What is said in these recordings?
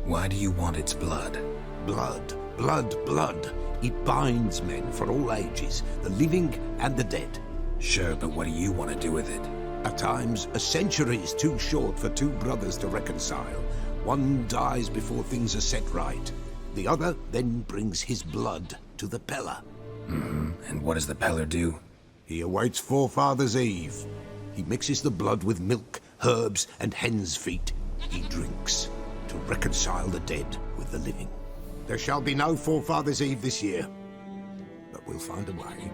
Why do you want its blood? Blood, blood, blood. It binds men for all ages, the living and the dead. Sure, but what do you want to do with it? At times, a century is too short for two brothers to reconcile. One dies before things are set right. The other then brings his blood to the Peller. And what does the Peller do? He awaits Forefathers' Eve. He mixes the blood with milk, herbs, and hen's feet. He drinks to reconcile the dead with the living. There shall be no Forefathers' Eve this year, but we'll find a way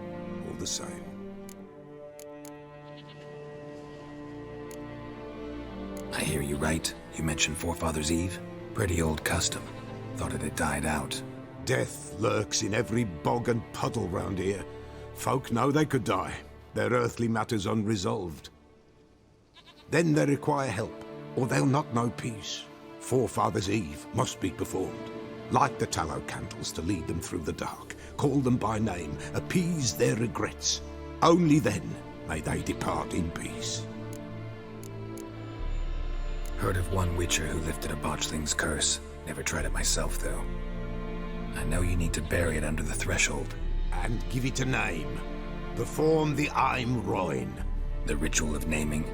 all the same. I hear you right. You mentioned Forefathers' Eve. Pretty old custom. Thought it had died out. Death lurks in every bog and puddle round here. Folk know they could die, their earthly matters unresolved. Then they require help, or they'll not know peace. Forefathers' Eve must be performed. Light the tallow candles to lead them through the dark. Call them by name, appease their regrets. Only then may they depart in peace. Heard of one witcher who lifted a botchling's curse. Never tried it myself, though. I know you need to bury it under the threshold. And give it a name. Perform the Aim Roin. The ritual of naming?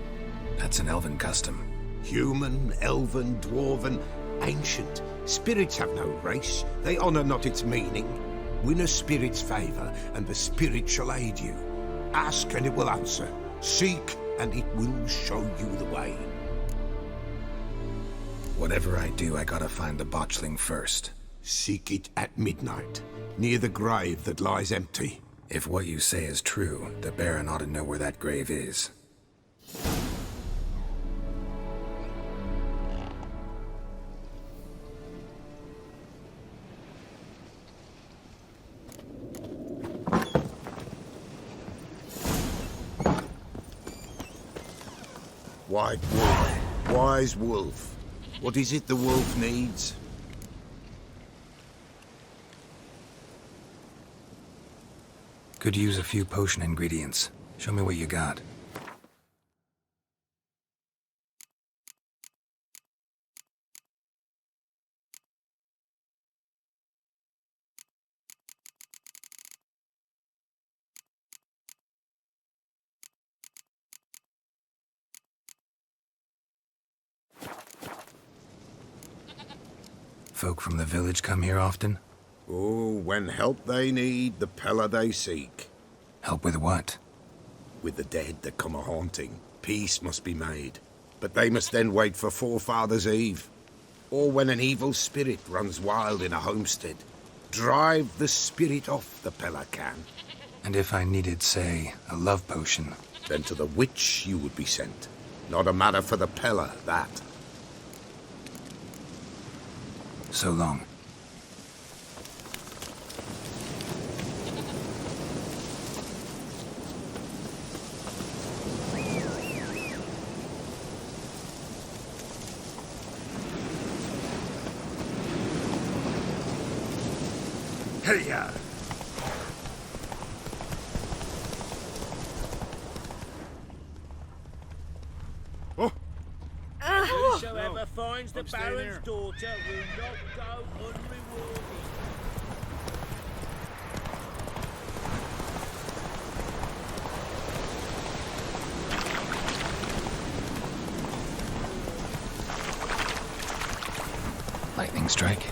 That's an elven custom. Human, elven, dwarven, ancient. Spirits have no race. They honor not its meaning. Win a spirit's favor, and the spirit shall aid you. Ask, and it will answer. Seek, and it will show you the way. Whatever I do, I gotta find the botchling first. Seek it at midnight, near the grave that lies empty. If what you say is true, the Baron ought to know where that grave is. White wolf, wise wolf. What is it the wolf needs? Could use a few potion ingredients. Show me what you got. Folk from the village come here often? Oh, when help they need, the Peller they seek. Help with what? With the dead that come a-haunting, peace must be made. But they must then wait for Forefathers' Eve. Or when an evil spirit runs wild in a homestead. Drive the spirit off, the Peller can. And if I needed, say, a love potion? Then to the witch you would be sent. Not a matter for the Peller, that. So long. Hey-ya! Oh! Whosoever finds the Baron's daughter will not go unrewarded. Lightning strike.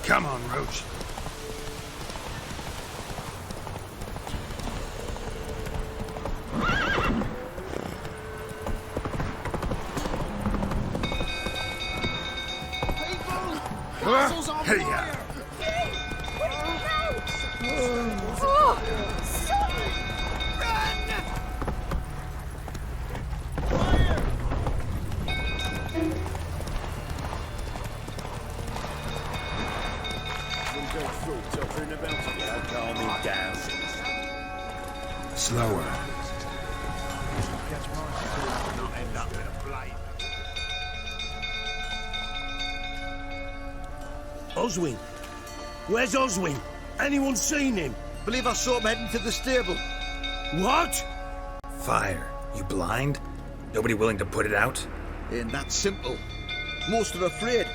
Come on, Roach. Castle's on Hey, fire! Slower. Not end up in a flame. Oswin! Where's Oswin? Anyone seen him? Believe I saw him heading to the stable. What? Fire. You blind? Nobody willing to put it out? Ain't that simple. Most are afraid.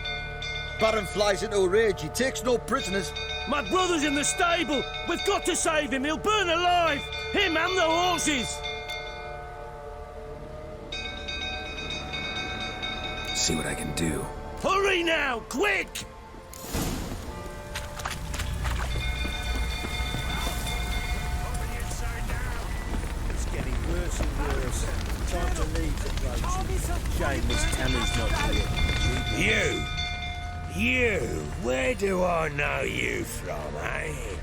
Baron flies into a rage. He takes no prisoners. My brother's in the stable! We've got to save him! He'll burn alive! Him and the horses! See what I can do. Hurry now! Quick! It's getting worse and worse. Time to leave the place. Shame Miss Tammy's not here. You! Where do I know you from, eh?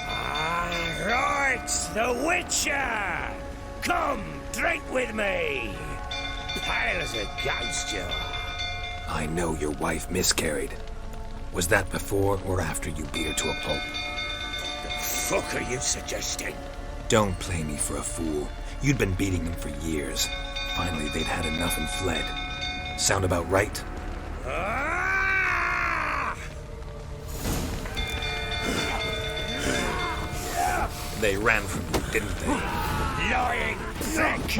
Ah, right! The Witcher! Come, drink with me! Pale as a ghost, you are. I know your wife miscarried. Was that before or after you beat her to a pulp? The fuck are you suggesting? Don't play me for a fool. You'd been beating them for years. Finally, they'd had enough and fled. Sound about right? Ah! They ran from you, didn't they? Lying prick!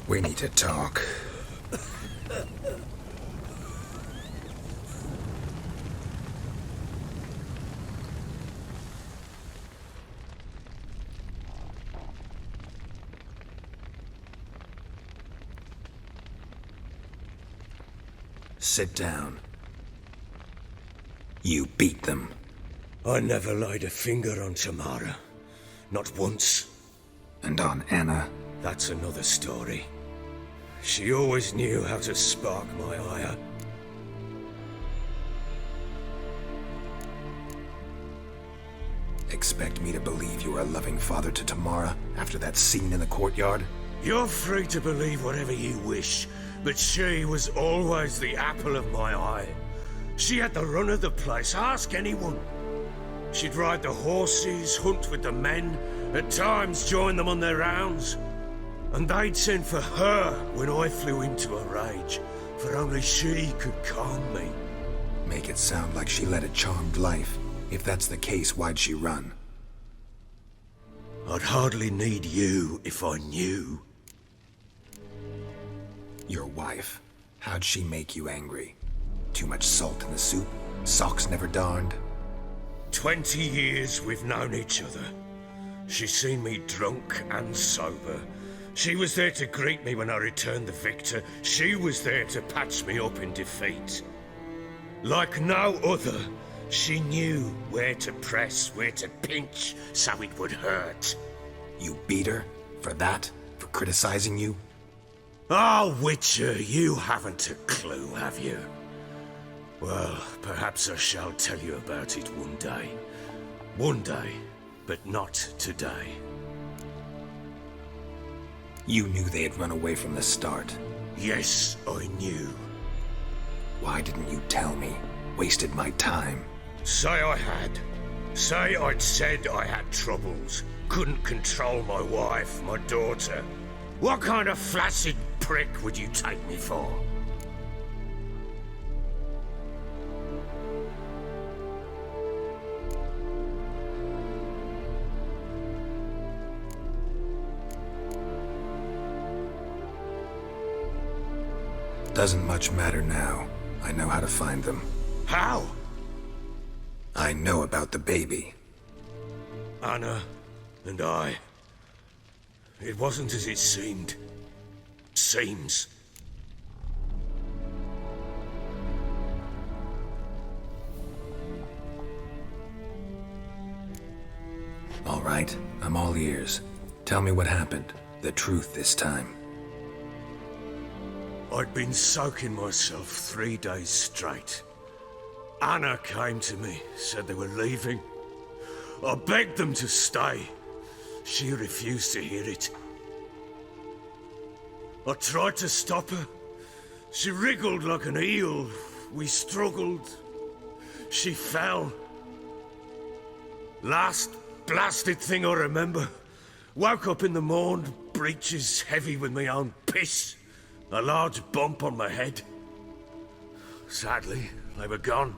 We need to talk. Sit down. You beat them. I never laid a finger on Tamara. Not once. And on Anna. That's another story. She always knew how to spark my ire. Expect me to believe you were a loving father to Tamara after that scene in the courtyard? You're free to believe whatever you wish, but she was always the apple of my eye. She had the run of the place, ask anyone. She'd ride the horses, hunt with the men, at times join them on their rounds. And they'd send for her when I flew into a rage, for only she could calm me. Make it sound like she led a charmed life. If that's the case, why'd she run? I'd hardly need you if I knew. Your wife. How'd she make you angry? Too much salt in the soup? Socks never darned? 20 years we've known each other. She's seen me drunk and sober. She was there to greet me when I returned the victor. She was there to patch me up in defeat. Like no other, she knew where to press, where to pinch, so it would hurt. You beat her? For that? For criticizing you? Oh, Witcher, you haven't a clue, have you? Well, perhaps I shall tell you about it one day. One day, but not today. You knew they had run away from the start. Yes, I knew. Why didn't you tell me? Wasted my time. Say I had. Say I'd said I had troubles. Couldn't control my wife, my daughter. What kind of flaccid prick would you take me for? Doesn't much matter now. I know how to find them. How? I know about the baby. Anna and I. It wasn't as it seemed. Seems. All right, I'm all ears. Tell me what happened. The truth this time. I'd been soaking myself 3 days straight. Anna came to me, said they were leaving. I begged them to stay. She refused to hear it. I tried to stop her. She wriggled like an eel. We struggled. She fell. Last blasted thing I remember. Woke up in the morn, breeches heavy with my own piss. A large bump on my head. Sadly, they were gone.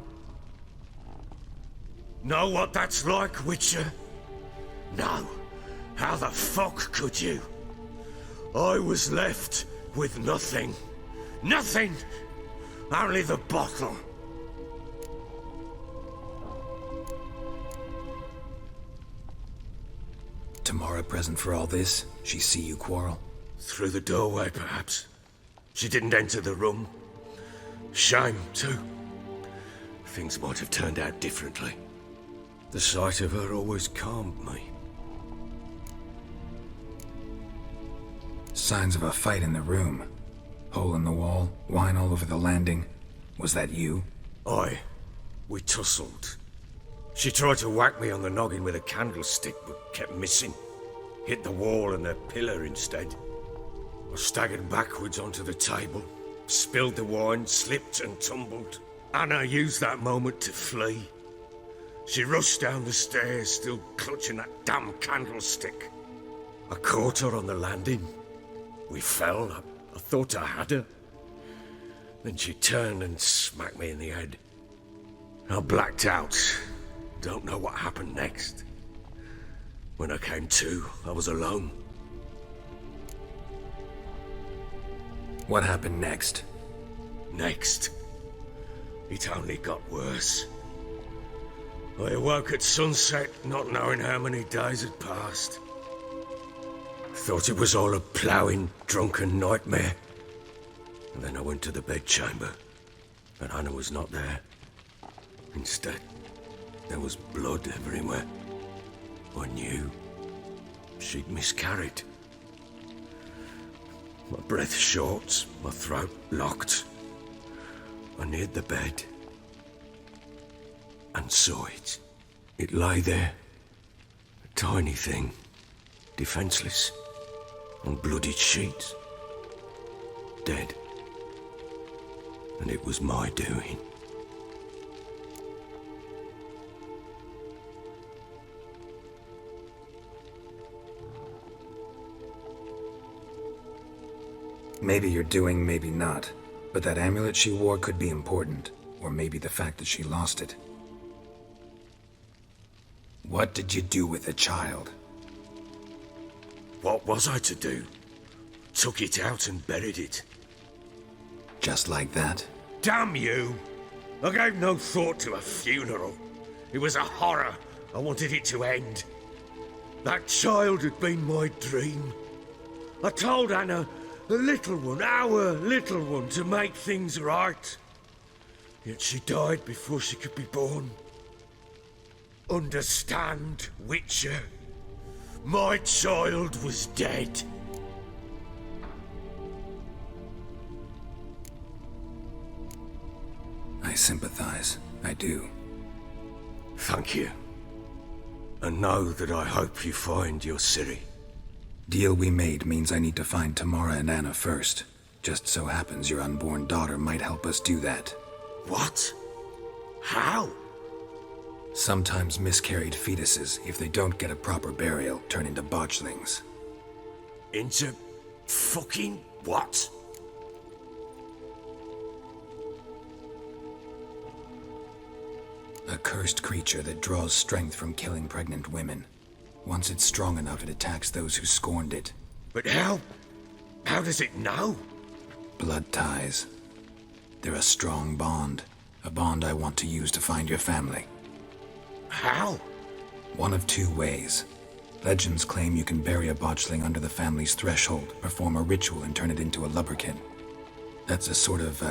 Know what that's like, Witcher? No. How the fuck could you? I was left with nothing. Nothing! Only the bottle. Tamara present for all this? She see you quarrel? Through the doorway, perhaps. She didn't enter the room. Shame, too. Things might have turned out differently. The sight of her always calmed me. Signs of a fight in the room. Hole in the wall, wine all over the landing. Was that you? Aye. We tussled. She tried to whack me on the noggin with a candlestick, but kept missing. Hit the wall and a pillar instead. I staggered backwards onto the table, spilled the wine, slipped and tumbled. Anna used that moment to flee. She rushed down the stairs, still clutching that damn candlestick. I caught her on the landing. We fell. I thought I had her. Then she turned and smacked me in the head. I blacked out. Don't know what happened next. When I came to, I was alone. What happened next? Next? It only got worse. I awoke at sunset, not knowing how many days had passed. Thought it was all a ploughing, drunken nightmare. And then I went to the bedchamber, but Anna was not there. Instead, there was blood everywhere. I knew she'd miscarried. My breath short, my throat locked. I neared the bed and saw it. It lay there, a tiny thing, defenseless, on bloodied sheets, dead. And it was my doing. Maybe you're doing, maybe not. But that amulet she wore could be important. Or maybe the fact that she lost it. What did you do with the child? What was I to do? Took it out and buried it. Just like that? Damn you! I gave no thought to a funeral. It was a horror. I wanted it to end. That child had been my dream. I told Anna, the little one, our little one, to make things right. Yet she died before she could be born. Understand, Witcher? My child was dead. I sympathize. I do. Thank you. And know that I hope you find your Ciri. Deal we made means I need to find Tamara and Anna first. Just so happens your unborn daughter might help us do that. What? How? Sometimes miscarried fetuses, if they don't get a proper burial, turn into botchlings. Into fucking what? A cursed creature that draws strength from killing pregnant women. Once it's strong enough, it attacks those who scorned it. But how? How does it know? Blood ties. They're a strong bond. A bond I want to use to find your family. How? One of two ways. Legends claim you can bury a botchling under the family's threshold, perform a ritual and turn it into a lubberkin. That's a sort of,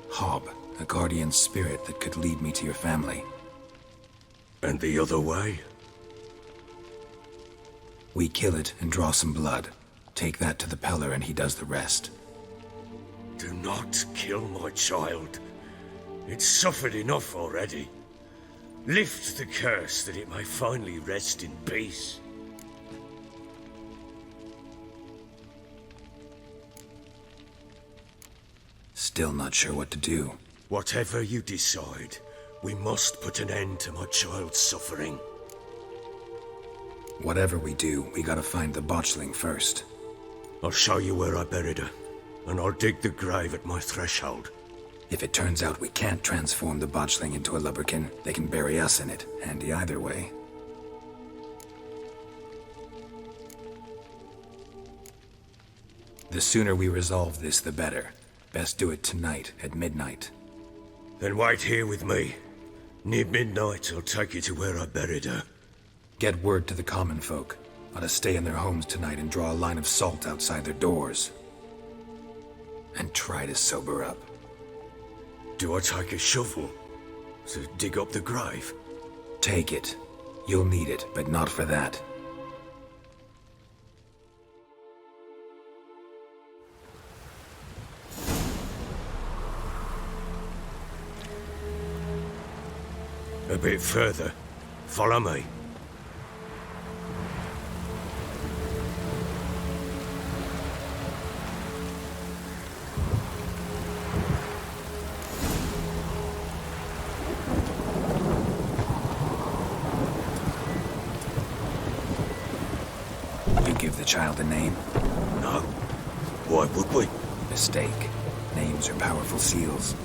hob, a guardian spirit that could lead me to your family. And the other way? We kill it and draw some blood. Take that to the Peller and he does the rest. Do not kill my child. It's suffered enough already. Lift the curse that it may finally rest in peace. Still not sure what to do. Whatever you decide, we must put an end to my child's suffering. Whatever we do, we gotta find the botchling first. I'll show you where I buried her, and I'll dig the grave at my threshold. If it turns out we can't transform the botchling into a lubberkin, they can bury us in it. Handy either way. The sooner we resolve this, the better. Best do it tonight, at midnight. Then wait here with me. Near midnight, I'll take you to where I buried her. Get word to the common folk. Ought to stay in their homes tonight and draw a line of salt outside their doors. And try to sober up. Do I take a shovel to dig up the grave? Take it. You'll need it, but not for that. A bit further. Follow me. You give the child a name? No. Why would we? Mistake. Names are powerful seals.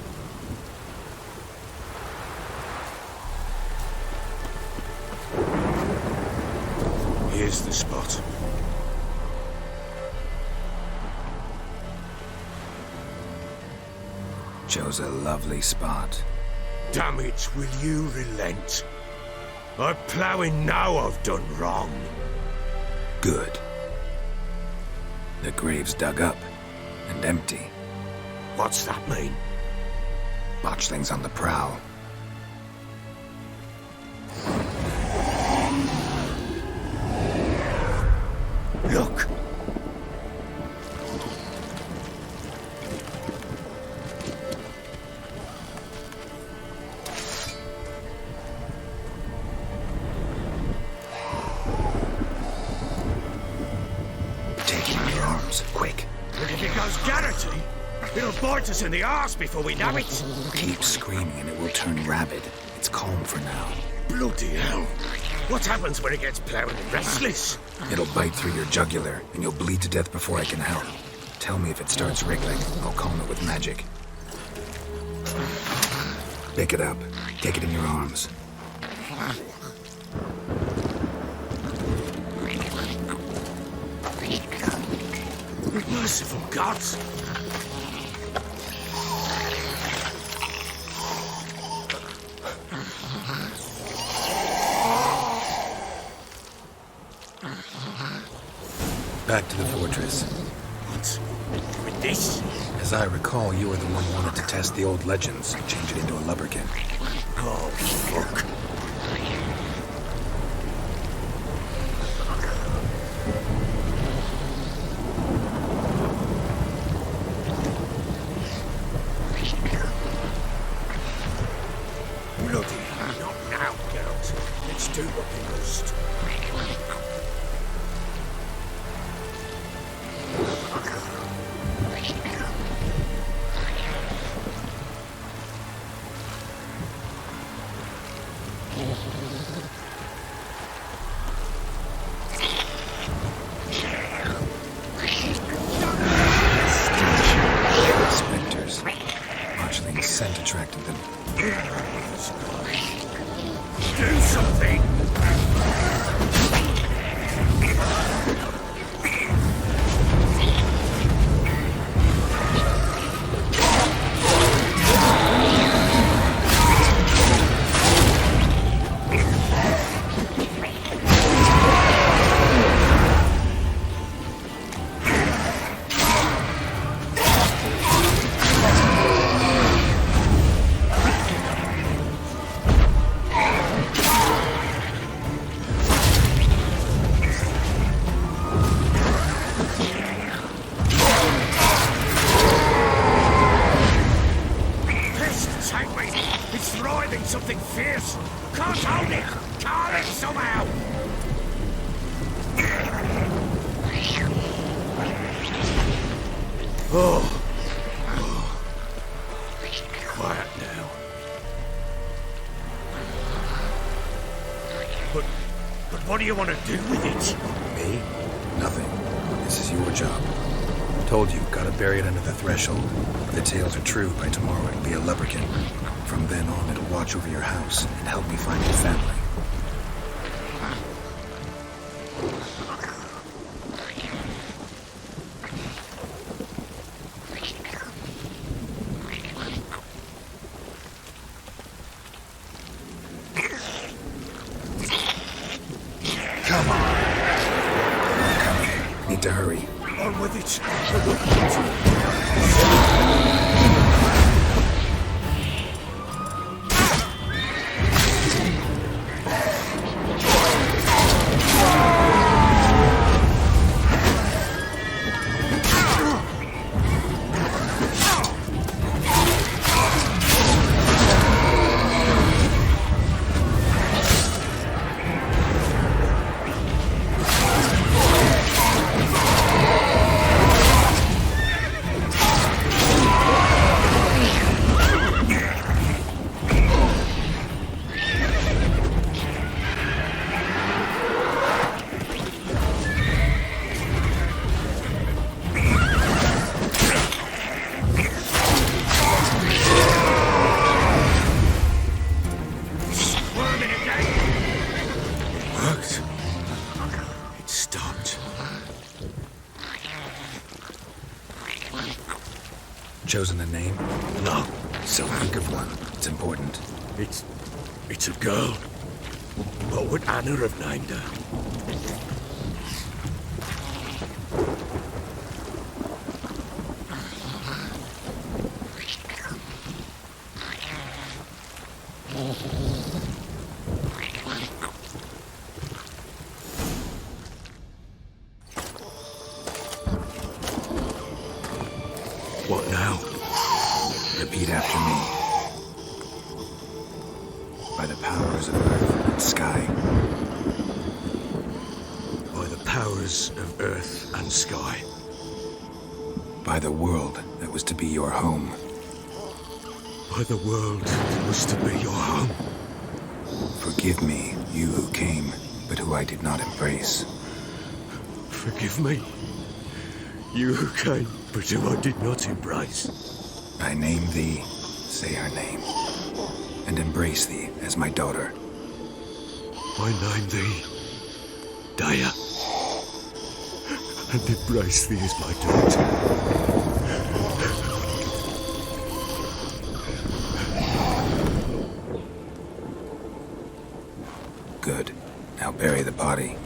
Here's the spot. Chose a lovely spot. Damn it, will you relent? I'm ploughing now I've done wrong. Good. The grave's dug up and empty. What's that mean? Botchling's on the prowl. Look! Take it in your arms, quick. Look, if it goes Garrity, it'll bite us in the arse before we know it. Keep screaming and it will turn rabid. It's calm for now. Bloody hell. What happens when it gets ploughed and restless? It'll bite through your jugular, and you'll bleed to death before I can help. Tell me if it starts wriggling. I'll calm it with magic. Pick it up. Take it in your arms. Merciful gods! Back to the fortress. What? With this? As I recall, you were the one who wanted to test the old legends, change it into a lubberkin. Oh, fuck. Bloody hell. Not now, Geralt. Let's do what we must. something fierce. Can't hold it. Call it somehow. Oh. Quiet now. But what do you want to do with it? Me? Nothing. This is your job. Told you, gotta bury it under the threshold. If the tales are true, by tomorrow it'll be a lubberkin. From then on, it'll watch over your house and help me find your family. Come on. I'm coming. Need to hurry. On with it. It stopped. Chosen a name? No, So think of one. It's important. it's a girl. What would Anna have named her? What now? Repeat after me. By the powers of earth and sky. By the powers of earth and sky. By the world that was to be your home. By the world that was to be your home. Forgive me, you who came, but who I did not embrace. Forgive me. You who came, but who I did not embrace. I name thee, say her name, and embrace thee as my daughter. I name thee Daya, and embrace thee as my daughter. Good. Now bury the body.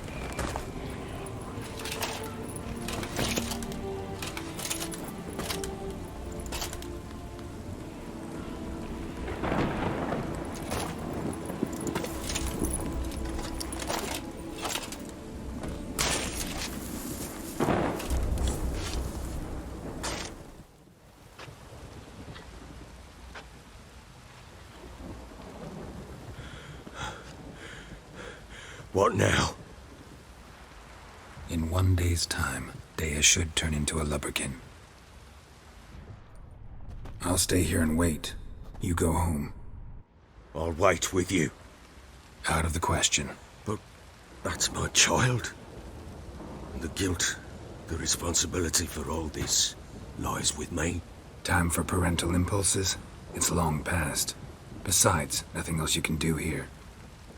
What now? In 1 day's time, Daya should turn into a lubberkin. I'll stay here and wait. You go home. I'll wait with you. Out of the question. But that's my child. The guilt, the responsibility for all this lies with me. Time for parental impulses? It's long past. Besides, nothing else you can do here.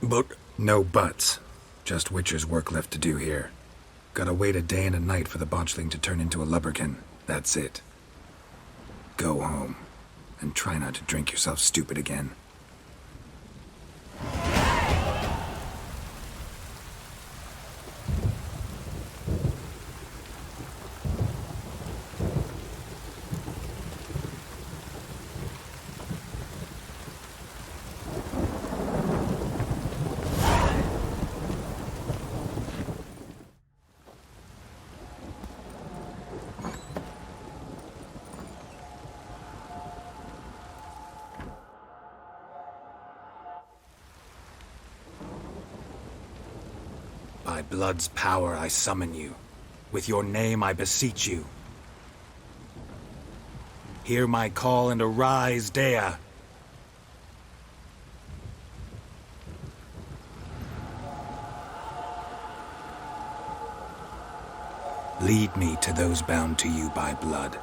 But No buts. Just Witcher's work left to do here. Gotta wait a day and a night for the botchling to turn into a lubberkin. That's it. Go home. And try not to drink yourself stupid again. By blood's power I summon you. With your name I beseech you. Hear my call and arise, Dea. Lead me to those bound to you by blood.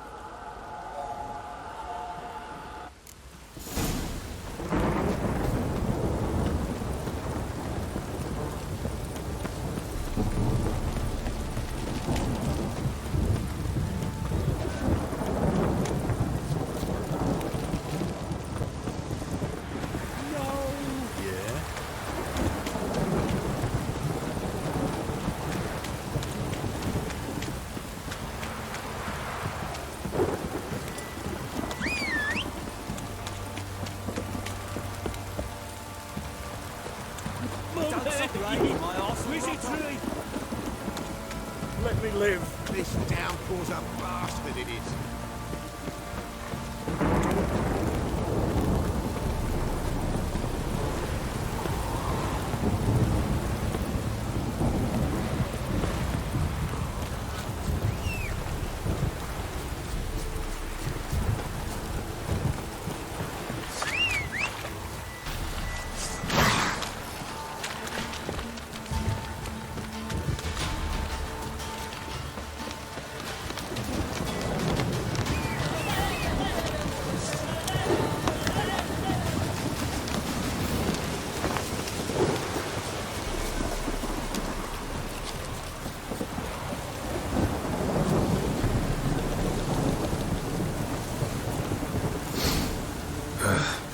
Let me live. This downpour's a bastard, it is.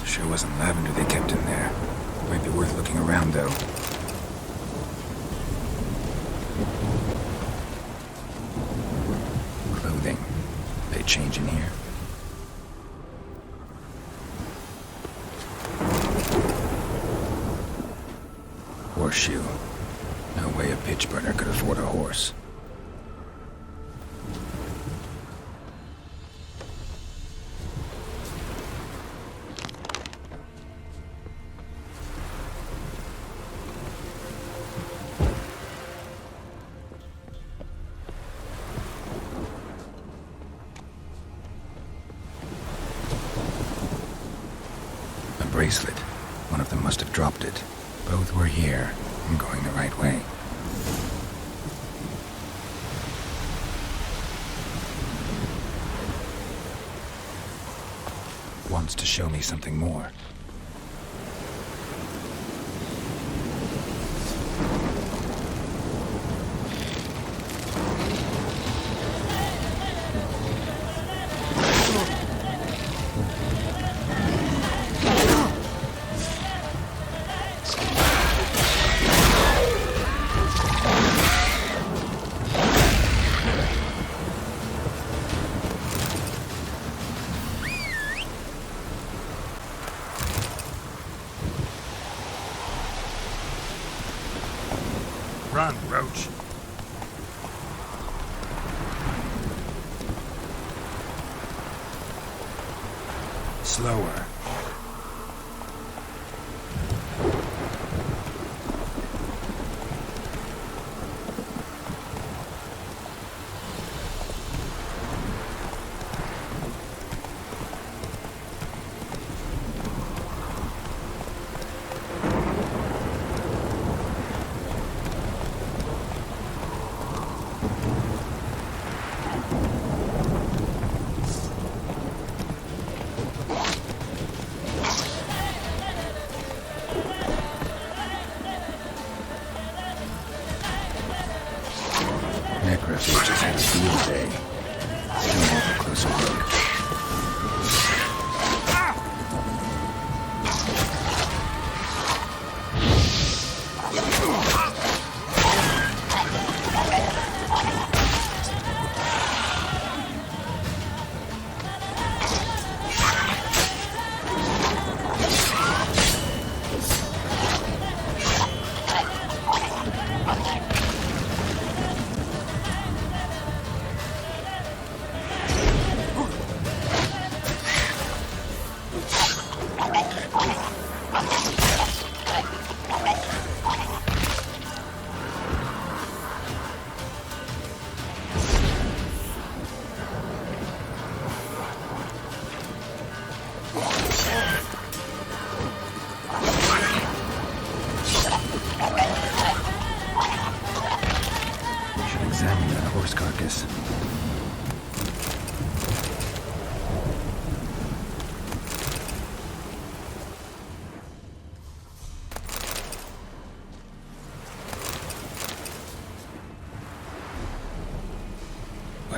Sure wasn't lavender they kept in there. Might be worth looking around, though. Clothing. They change in here? Horseshoe. No way a pitch burner could afford a horse. Bracelet. One of them must have dropped it. Both were here. I'm going the right way. Wants to show me something more. Run, Roach. Slower.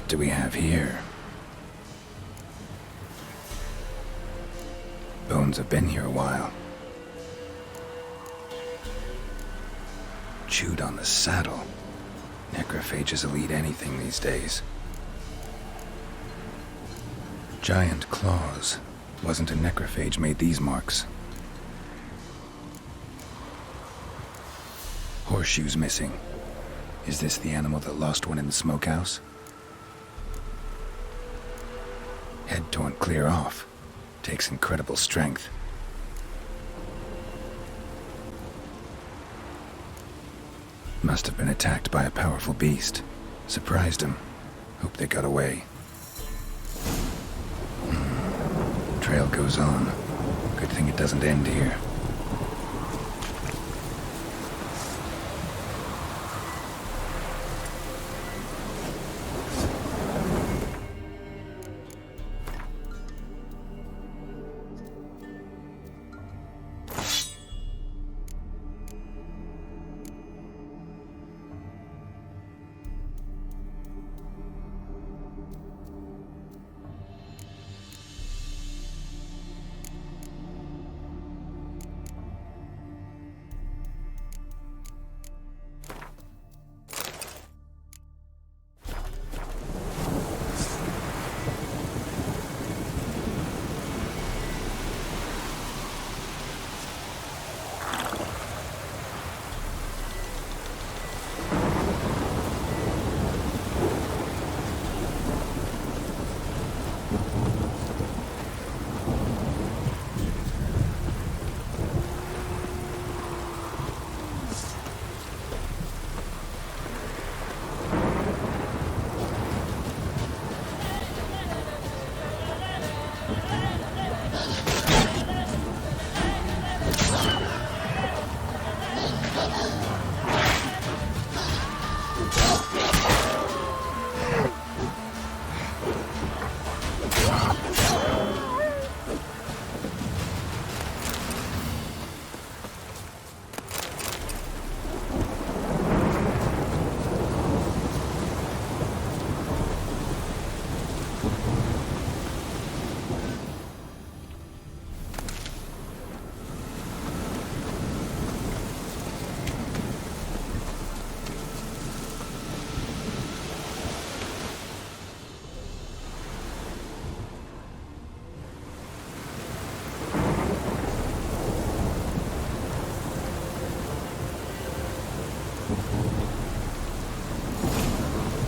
What do we have here? Bones have been here a while. Chewed on the saddle. Necrophages will eat anything these days. Giant claws. Wasn't a necrophage made these marks. Horseshoes missing. Is this the animal that lost one in the smokehouse? Head torn clear off. Takes incredible strength. Must have been attacked by a powerful beast. Surprised him. Hope they got away. Trail goes on. Good thing it doesn't end here.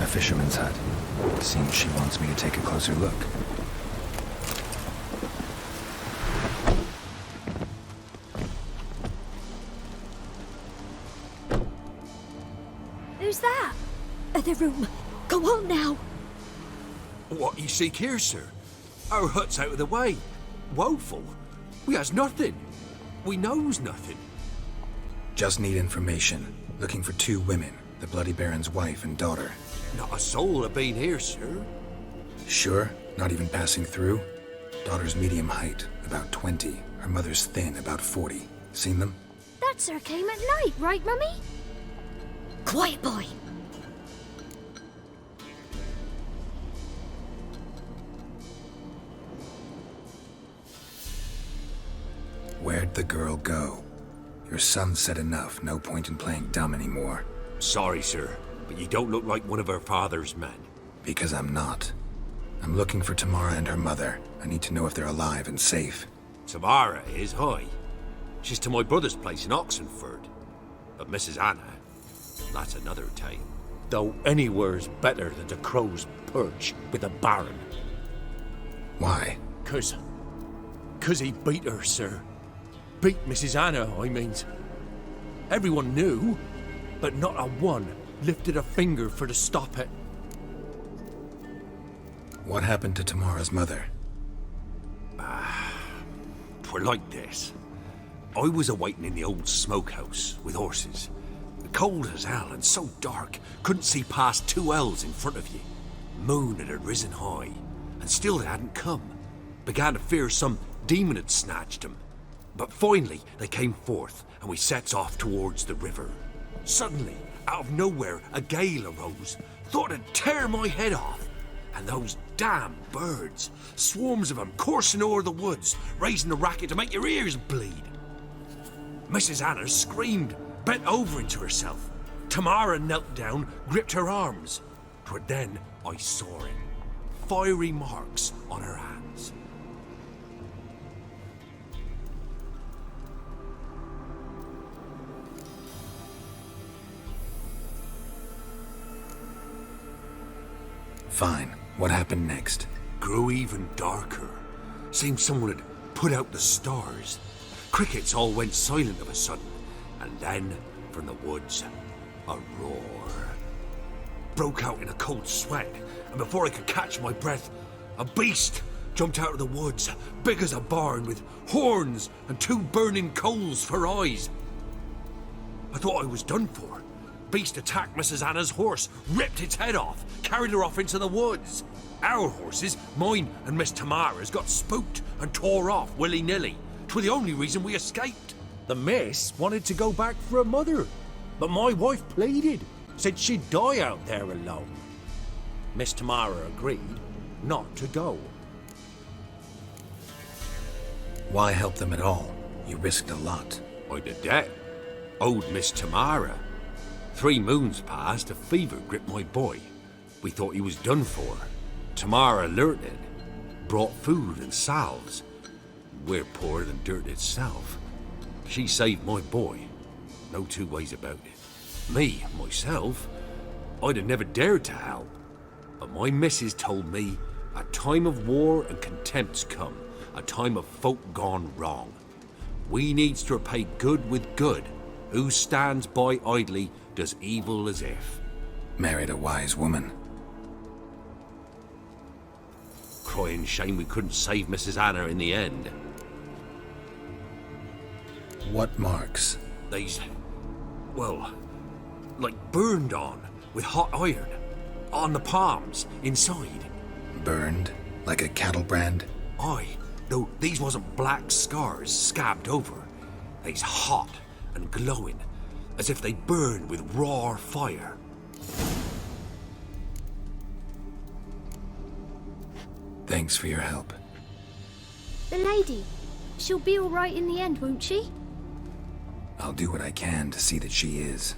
Fisherman's hut. Seems she wants me to take a closer look. Who's that? The room. Go on now. What you seek here, sir? Our hut's out of the way. Woeful. We has nothing. We knows nothing. Just need information. Looking for 2 women. The Bloody Baron's wife and daughter. Not a soul have been here, sir. Sure? Not even passing through? Daughter's medium height, about 20. Her mother's thin, about 40. Seen them? That sir came at night, right, Mummy? Quiet, boy. Where'd the girl go? Your son said enough. No point in playing dumb anymore. Sorry, sir, but you don't look like one of her father's men. Because I'm not. I'm looking for Tamara and her mother. I need to know if they're alive and safe. Tamara is, hi. She's to my brother's place in Oxenford. But Mrs. Anna, that's another tale. Though anywhere's better than the Crow's Perch with the Baron. Why? 'Cause he beat her, sir. Beat Mrs. Anna, I means. Everyone knew, but not a one lifted a finger for to stop it. What happened to Tamara's mother? 'Twere like this. I was a-waiting in the old smokehouse with horses. Cold as hell and so dark, couldn't see past 2 ells in front of you. Moon had risen high, and still it hadn't come. Began to fear some demon had snatched him. But finally, they came forth, and we sets off towards the river. Suddenly, out of nowhere, a gale arose. Thought it'd tear my head off. And those damn birds, swarms of them coursing o'er the woods, raising a racket to make your ears bleed. Mrs. Anna screamed, bent over into herself. Tamara knelt down, gripped her arms. But then I saw it. Fiery marks on her hands. Fine. What happened next? Grew even darker. Seemed someone had put out the stars. Crickets all went silent of a sudden. And then, from the woods, a roar. Broke out in a cold sweat, and before I could catch my breath, a beast jumped out of the woods, big as a barn, with horns and 2 burning coals for eyes. I thought I was done for. Beast attacked Mrs. Anna's horse, ripped its head off, carried her off into the woods. Our horses, mine and Miss Tamara's, got spooked and tore off willy-nilly. 'Twas the only reason we escaped. The miss wanted to go back for her mother, but my wife pleaded, said she'd die out there alone. Miss Tamara agreed not to go. Why help them at all? You risked a lot. I'd a debt. Owed Miss Tamara. 3 moons passed, a fever gripped my boy. We thought he was done for. Tamara alerted, brought food and salves. We're poorer than dirt itself. She saved my boy. No 2 ways about it. Me, myself, I'd have never dared to help. But my missus told me a time of war and contempt's come, a time of folk gone wrong. We needs to repay good with good. Who stands by idly does evil as if. Married a wise woman. Crying shame we couldn't save Mrs. Anna in the end. What marks? They's, well, like burned on with hot iron. On the palms, inside. Burned? Like a cattle brand? Aye, though these wasn't black scars scabbed over. They's hot and glowing, as if they burned with raw fire. Thanks for your help. The lady. She'll be all right in the end, won't she? I'll do what I can to see that she is.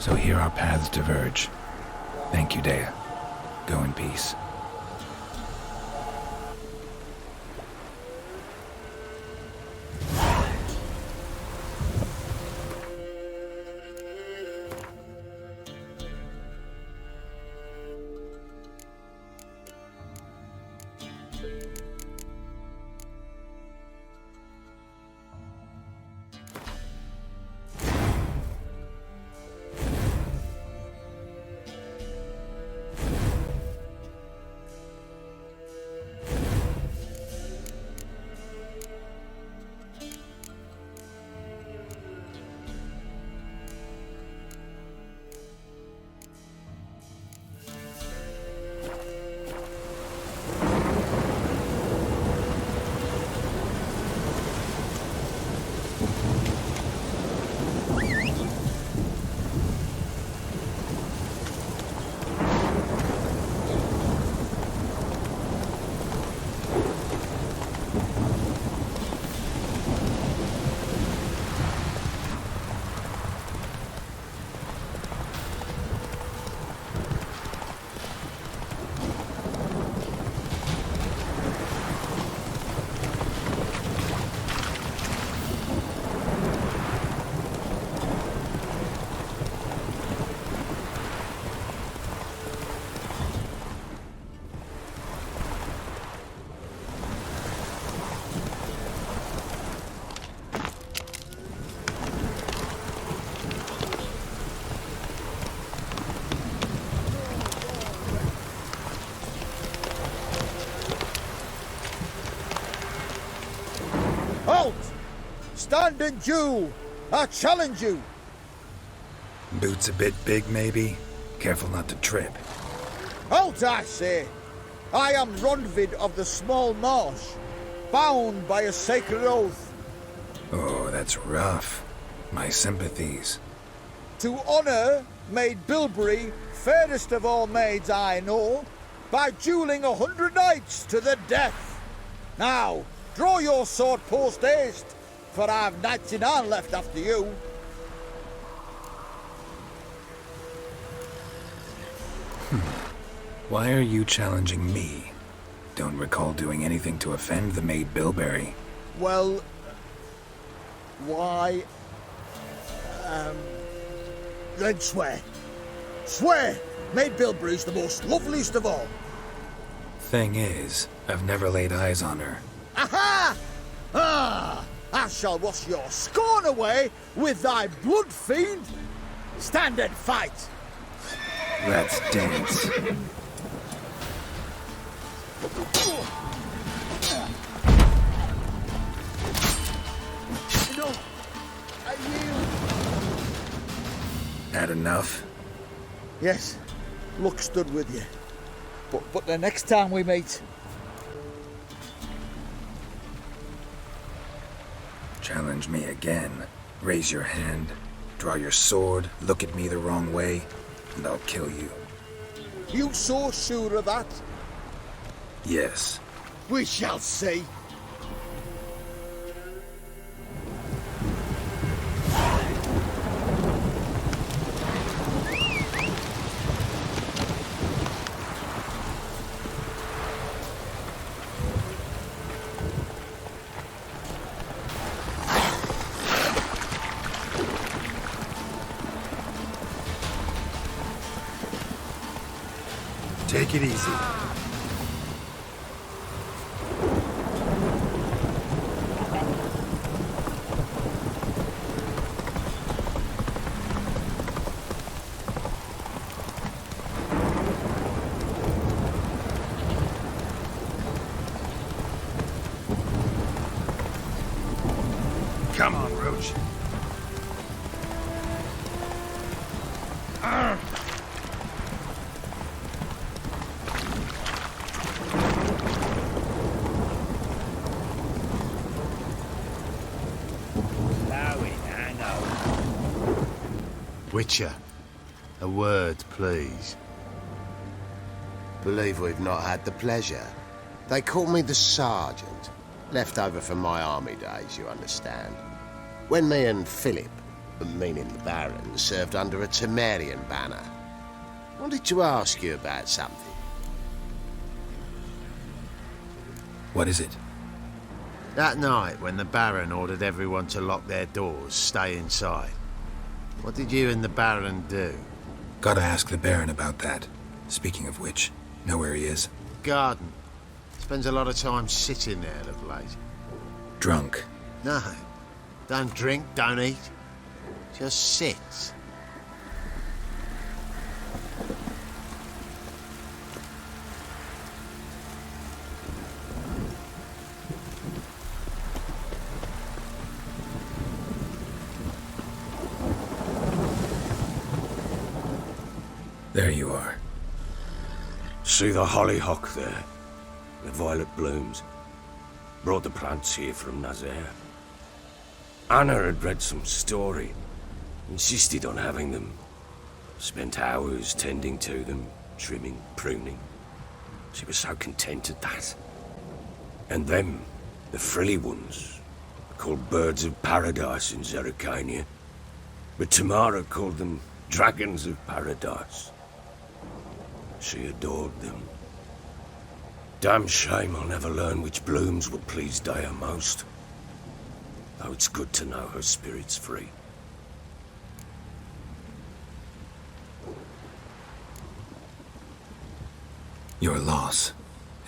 So here our paths diverge. Thank you, Dea. Go in peace. stand and duel. I challenge you. Boots a bit big, maybe? Careful not to trip. Halt, I say. I am Ronvid of the Small Marsh, bound by a sacred oath. Oh, that's rough. My sympathies. To honour Maid Bilberry, fairest of all maids I know, by duelling 100 knights to the death. Now, draw your sword post haste, for I've 99 left after you. Why are you challenging me? Don't recall doing anything to offend the Maid Bilberry. Well, why? Then swear. Swear! Maid Bilberry's the most loveliest of all. Thing is, I've never laid eyes on her. Aha! Ah! I shall wash your scorn away with thy blood, fiend. Stand and fight. Let's dance. No, I yield. Had enough? Yes, luck stood with you. But the next time we meet, Challenge me again. Raise your hand, draw your sword, look at me the wrong way, and I'll kill you. you so sure of that? Yes. We shall see. Take it easy. Come on, Roach. Witcher, a word, please. Believe we've not had the pleasure. They call me the Sergeant. Left over from my army days, you understand. When me and Philip, meaning the Baron, served under a Temerian banner. Wanted to ask you about something. What is it? That night, when the Baron ordered everyone to lock their doors, stay inside. What did you and the Baron do? Gotta ask the Baron about that. Speaking of which, know where he is? Garden. Spends a lot of time sitting there of late. Drunk. No. Don't drink, don't eat. Just sits. There you are. See the hollyhock there? The violet blooms. Brought the plants here from Nazaire. Anna had read some story. Insisted on having them. Spent hours tending to them, trimming, pruning. She was so content at that. And them, the frilly ones, called birds of paradise in Zerrikania. But Tamara called them dragons of paradise. She adored them. Damn shame I'll never learn which blooms would please Dea most. Though it's good to know her spirit's free. Your loss.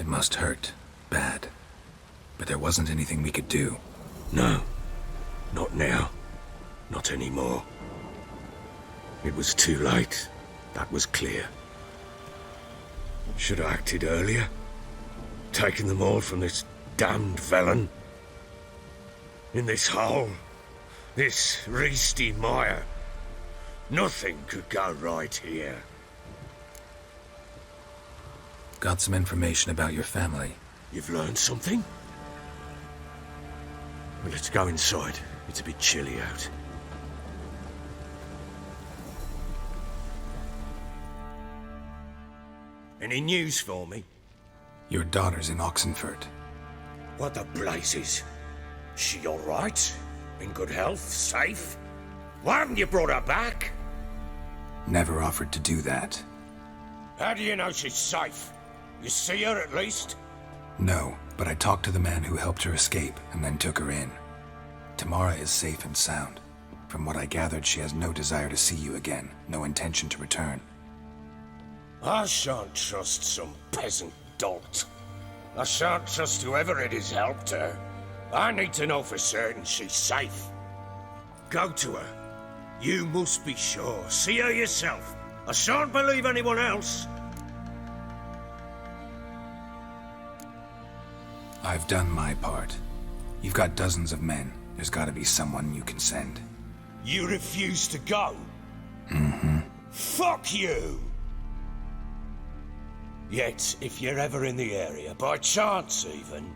It must hurt. Bad. But there wasn't anything we could do. No. Not now. Not anymore. It was too late. That was clear. Should have acted earlier. Taken them all from this damned felon. In this hole, This Reesty Mire. Nothing could go right here. Got some information about your family. You've learned something? Well, let's go inside. It's a bit chilly out. Any news for me? Your daughter's in Oxenfurt. What the blazes? She all right? In good health? Safe? Why haven't you brought her back? Never offered to do that. How do you know she's safe? You see her at least? No, but I talked to the man who helped her escape and then took her in. Tamara is safe and sound. From what I gathered, she has no desire to see you again, no intention to return. I shan't trust some peasant dolt. I shan't trust whoever it is helped her. I need to know for certain she's safe. Go to her. You must be sure. See her yourself. I shan't believe anyone else. I've done my part. You've got dozens of men. There's gotta be someone you can send. You refuse to go? Mm-hmm. Fuck you! Yet, if you're ever in the area, by chance even,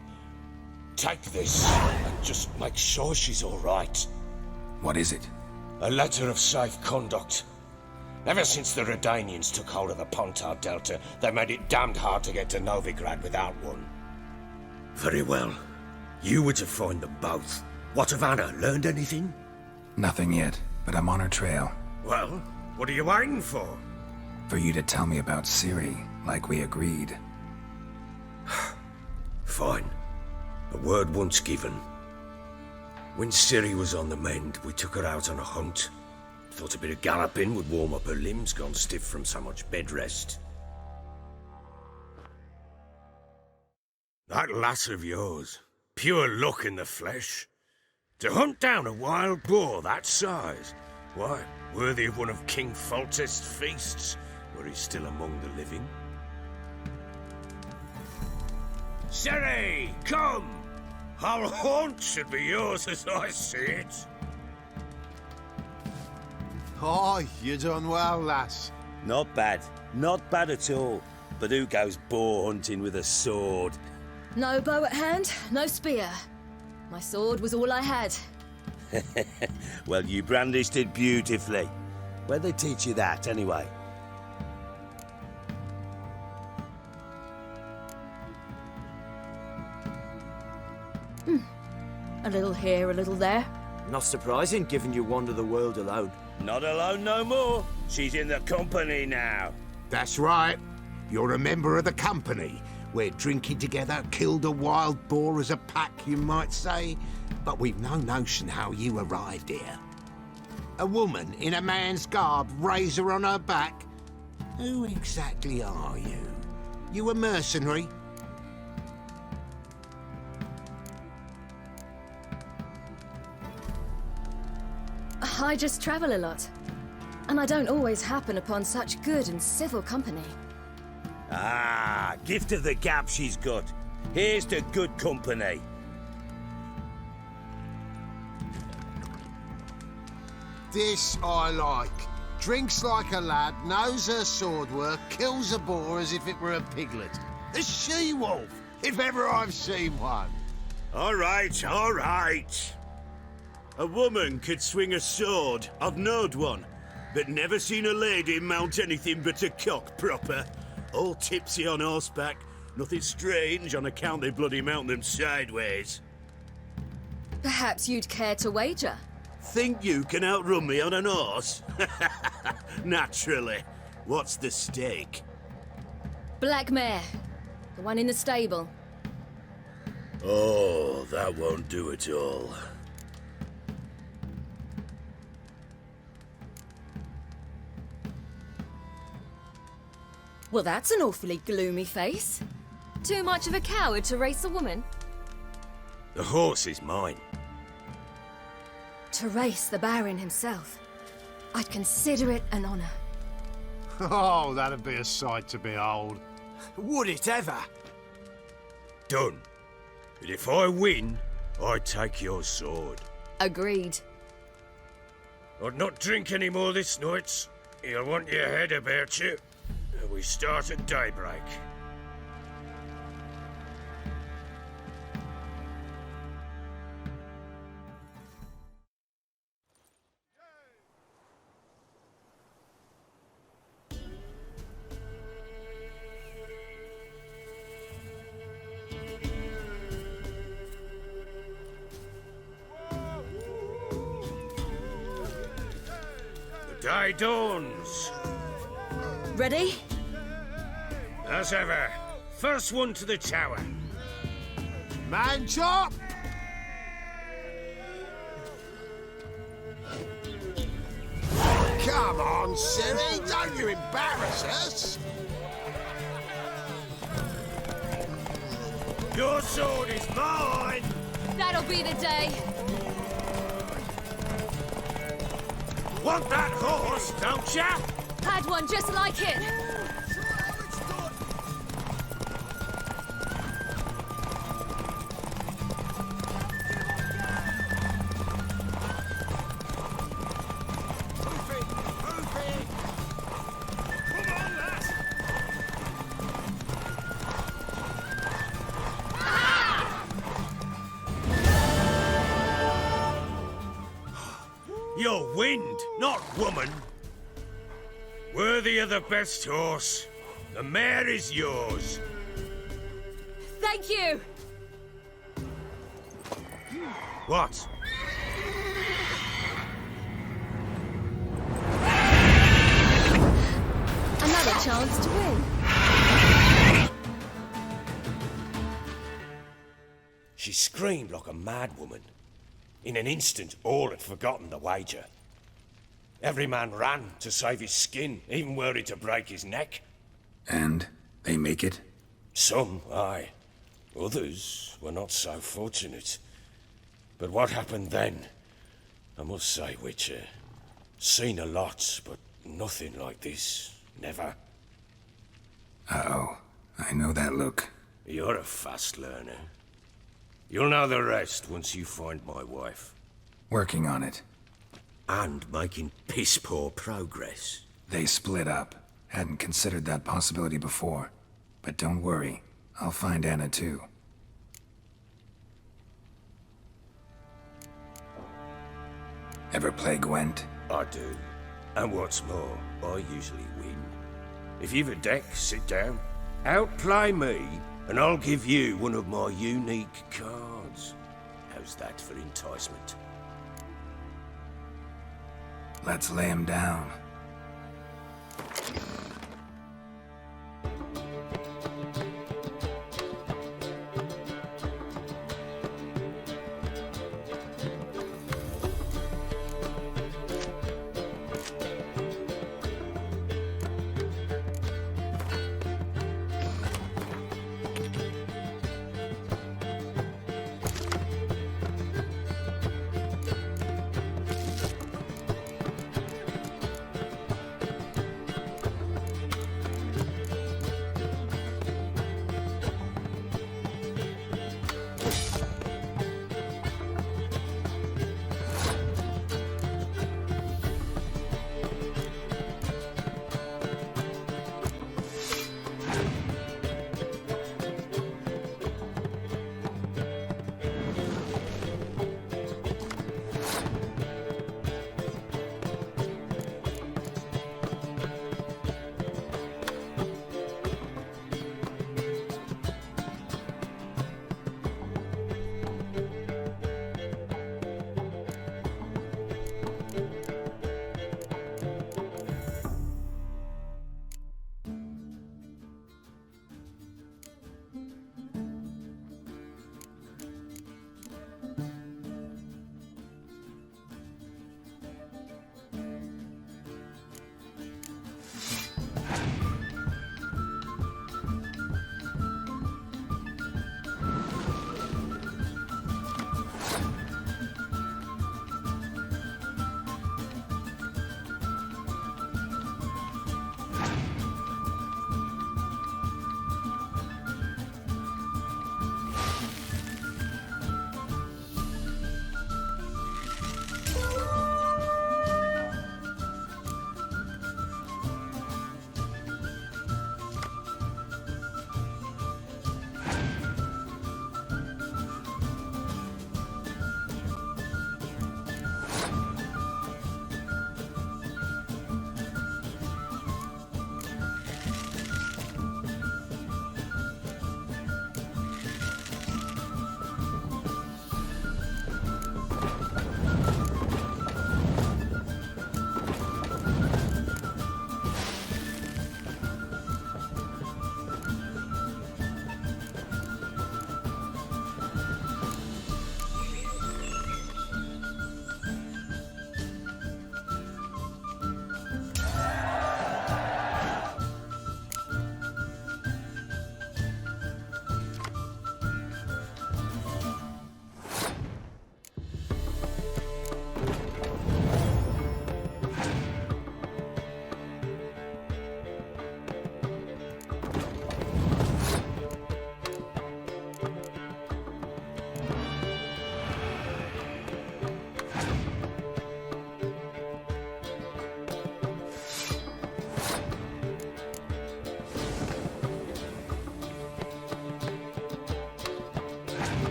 take this and just make sure she's all right. What is it? A letter of safe conduct. Ever since the Redanians took hold of the Pontar Delta, they made it damned hard to get to Novigrad without one. Very well. You were to find them both. What of Anna? Learned anything? Nothing yet, but I'm on her trail. Well, what are you waiting for? For you to tell me about Ciri, like we agreed. Fine. A word once given. When Ciri was on the mend, we took her out on a hunt. Thought a bit of galloping would warm up her limbs, gone stiff from so much bed rest. That lass of yours, pure luck in the flesh. To hunt down a wild boar that size, why, worthy of one of King Foltest's feasts, were he still among the living. Ciri, come! Our haunt should be yours as I see it. Oh, you done well, lass. Not bad. Not bad at all. But who goes boar hunting with a sword? No bow at hand, no spear. My sword was all I had. Well, you brandished it beautifully. Where'd they teach you that, anyway? A little here, a little there. Not surprising, given you wander the world alone. Not alone no more. She's in the company now. That's right. You're a member of the company. We're drinking together, killed a wild boar as a pack, you might say. But we've no notion how you arrived here. A woman in a man's garb, razor on her back? Who exactly are you? You a mercenary? I just travel a lot. And I don't always happen upon such good and civil company. Ah, gift of the gab she's got. Here's to good company. This I like. Drinks like a lad, knows her sword work, kills a boar as if it were a piglet. A she-wolf, if ever I've seen one. All right, all right. A woman could swing a sword. I've knowed one. But never seen a lady mount anything but a cock proper. All tipsy on horseback. Nothing strange on account they bloody mount them sideways. Perhaps you'd care to wager? Think you can outrun me on an horse? Naturally. What's the stake? Black mare. The one in the stable. Oh, that won't do at all. Well, that's an awfully gloomy face. Too much of a coward to race a woman? The horse is mine. To race the Baron himself. I'd consider it an honor. Oh, that'd be a sight to behold. Would it ever? Done. But if I win, I take your sword. Agreed. I'd not drink any more this night. You'll want your head about you. We start at daybreak. The day dawns. Ready? As ever, first one to the tower. Man chop! Come on, silly, don't you embarrass us! Your sword is mine! That'll be the day. Want that horse, don't ya? Had one just like it. You're wind, not woman. Worthy of the best horse. The mare is yours. Thank you. What? Another chance to win. She screamed like a mad woman. In an instant, all had forgotten the wager. Every man ran to save his skin, even were it to break his neck. And they make it? Some, aye. Others were not so fortunate. But what happened then? I must say, Witcher, seen a lot, but nothing like this. Never. Uh-oh. I know that look. You're a fast learner. You'll know the rest once you find my wife. Working on it. And making piss-poor progress. They split up. Hadn't considered that possibility before. But don't worry. I'll find Anna too. Ever play Gwent? I do. And what's more, I usually win. If you've a deck, sit down. Outplay me, and I'll give you one of my unique cards. How's that for enticement? Let's lay him down.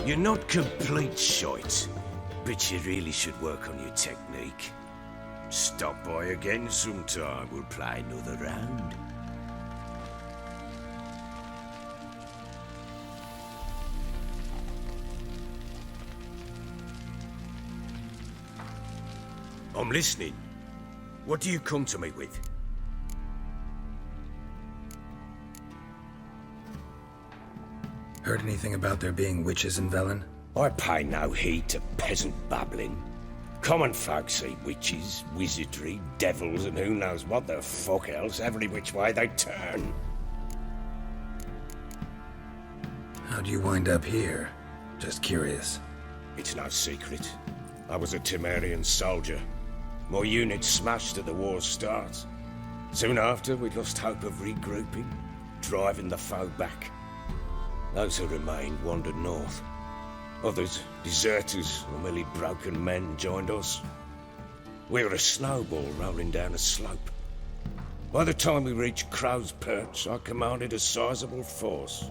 You're not complete shite, but you really should work on your technique. Stop by again sometime, we'll play another round. I'm listening. What do you come to me with? Heard anything about there being witches in Velen? I pay no heed to peasant babbling. Common folk see witches, wizardry, devils, and who knows what the fuck else every which way they turn. How'd you wind up here? Just curious. It's no secret. I was a Temerian soldier. My unit smashed at the war's start. Soon after, we lost hope of regrouping, driving the foe back. Those who remained wandered north. Others, deserters or merely broken men, joined us. We were a snowball rolling down a slope. By the time we reached Crow's Perch, I commanded a sizable force.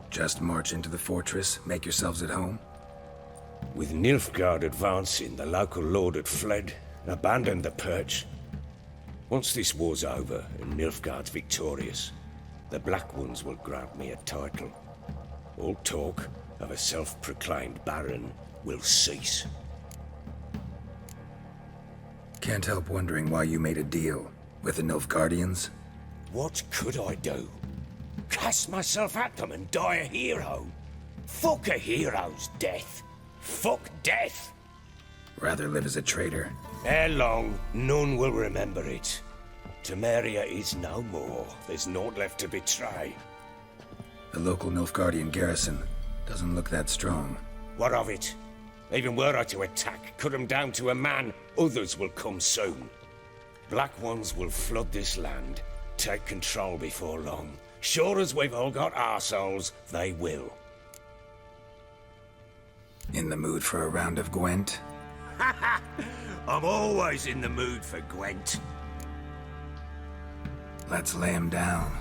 Just march into the fortress, make yourselves at home? With Nilfgaard advancing, the local lord had fled, abandoned the Perch. Once this war's over and Nilfgaard's victorious, the Black Ones will grant me a title. All talk of a self-proclaimed Baron will cease. Can't help wondering why you made a deal with the Nilfgaardians. What could I do? Cast myself at them and die a hero? Fuck a hero's death. Fuck death. Rather live as a traitor. Ere long, none will remember it. Temeria is no more. There's naught left to betray. The local Nilfgaardian garrison doesn't look that strong. What of it? Even were I to attack, cut them down to a man, others will come soon. Black Ones will flood this land, take control before long. Sure as we've all got arseholes, they will. In the mood for a round of Gwent? I'm always in the mood for Gwent. Let's lay him down.